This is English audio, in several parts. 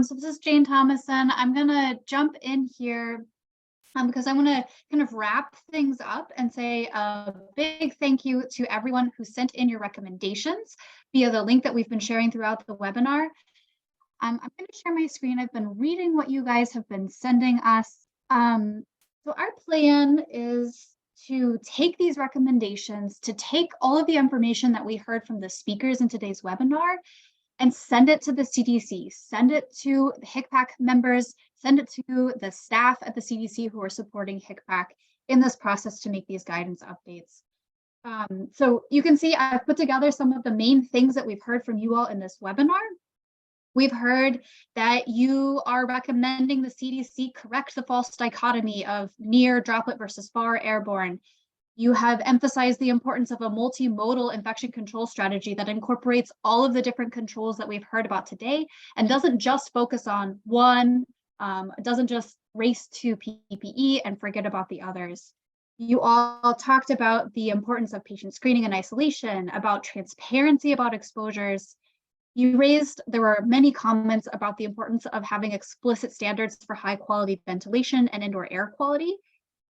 So this is Jane Thomason. I'm gonna jump in here because I want to kind of wrap things up and say a big thank you to everyone who sent in your recommendations via the link that we've been sharing throughout the webinar. I'm going to share my screen. I've been reading what you guys have been sending us. So our plan is to take these recommendations, to take all of the information that we heard from the speakers in today's webinar and send it to the CDC, send it to the HCPAC members, send it to the staff at the CDC who are supporting HCPAC in this process to make these guidance updates. So you can see I've put together some of the main things that we've heard from you all in this webinar. We've heard that you are recommending the CDC correct the false dichotomy of near droplet versus far airborne. You have emphasized the importance of a multimodal infection control strategy that incorporates all of the different controls that we've heard about today and doesn't just focus on one, doesn't just race to PPE and forget about the others. You all talked about the importance of patient screening and isolation, about transparency about exposures. There were many comments about the importance of having explicit standards for high quality ventilation and indoor air quality,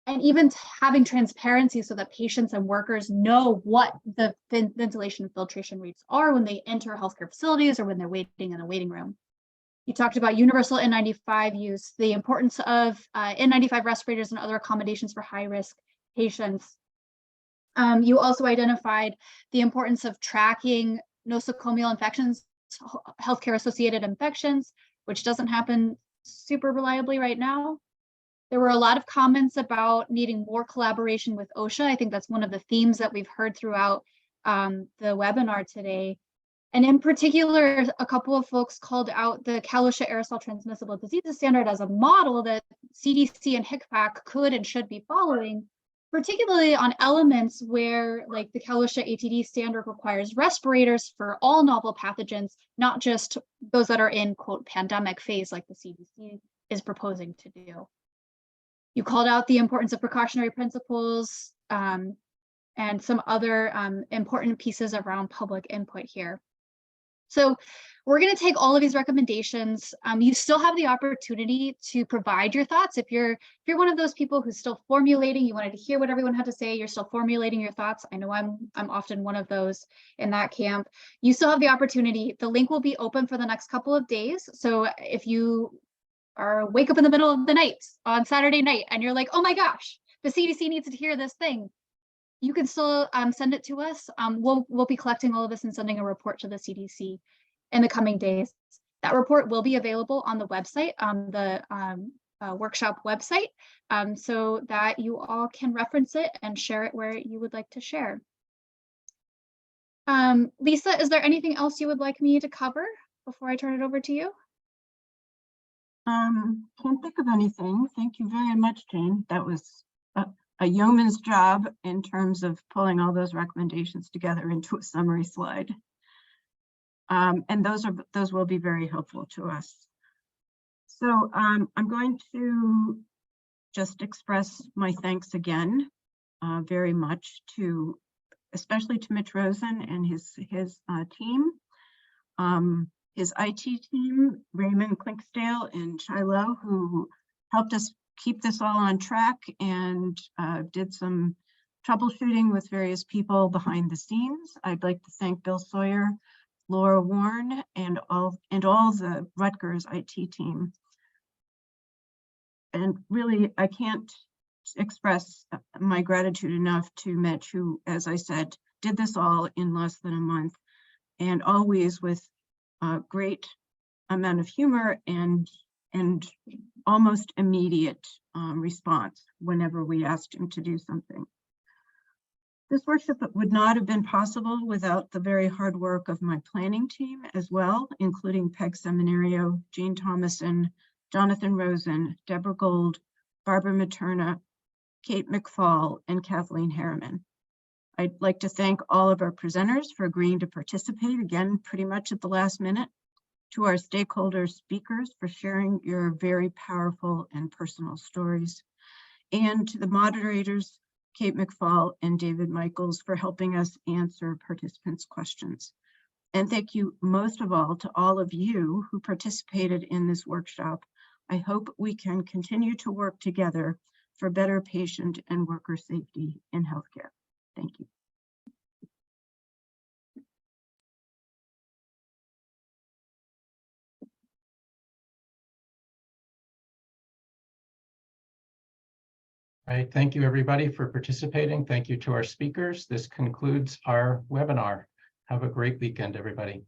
and even having transparency so that patients and workers know what the ventilation and filtration rates are when they enter healthcare facilities or when they're waiting in a waiting room. You talked about universal N95 use, the importance of N95 respirators and other accommodations for high-risk patients. You also identified the importance of tracking nosocomial infections, healthcare-associated infections, which doesn't happen super reliably right now. There were a lot of comments about needing more collaboration with OSHA. I think that's one of the themes that we've heard throughout the webinar today. And in particular, a couple of folks called out the Cal/OSHA aerosol transmissible diseases standard as a model that CDC and HCPAC could and should be following, particularly on elements where, like, the Cal/OSHA ATD standard requires respirators for all novel pathogens, not just those that are in, quote, pandemic phase like the CDC is proposing to do. You called out the importance of precautionary principles and some other important pieces around public input here. So we're going to take all of these recommendations. You still have the opportunity to provide your thoughts. If you're one of those people who's still formulating, you wanted to hear what everyone had to say, you're still formulating your thoughts. I know I'm often one of those in that camp. You still have the opportunity. The link will be open for the next couple of days. So if you or wake up in the middle of the night on Saturday night and you're like, oh my gosh, the CDC needs to hear this thing, you can still send it to us. We'll be collecting all of this and sending a report to the CDC in the coming days. That report will be available on the website, the workshop website, so that you all can reference it and share it where you would like to share. Lisa, is there anything else you would like me to cover before I turn it over to you? Can't think of anything. Thank you very much, Jane. That was a yeoman's job in terms of pulling all those recommendations together into a summary slide. And those will be very helpful to us. So I'm going to just express my thanks again very much to, especially to Mitch Rosen and his team. His IT team, Raymond Klinkstale and Shiloh, who helped us keep this all on track and did some troubleshooting with various people behind the scenes. I'd like to thank Bill Sawyer, Laura Warren, and all the Rutgers IT team. And really, I can't express my gratitude enough to Mitch, who, as I said, did this all in less than a month, and always with a great amount of humor and almost immediate response whenever we asked him to do something. This workshop would not have been possible without the very hard work of my planning team as well, including Peg Seminario, Jane Thomason, Jonathan Rosen, Deborah Gold, Barbara Materna, Kate McFall, and Kathleen Harriman. I'd like to thank all of our presenters for agreeing to participate, again, pretty much at the last minute, to our stakeholder speakers for sharing your very powerful and personal stories, and to the moderators, Kate McFall and David Michaels, for helping us answer participants' questions. And thank you most of all to all of you who participated in this workshop. I hope we can continue to work together for better patient and worker safety in healthcare. Thank you. All right, thank you everybody for participating. Thank you to our speakers. This concludes our webinar. Have a great weekend, everybody.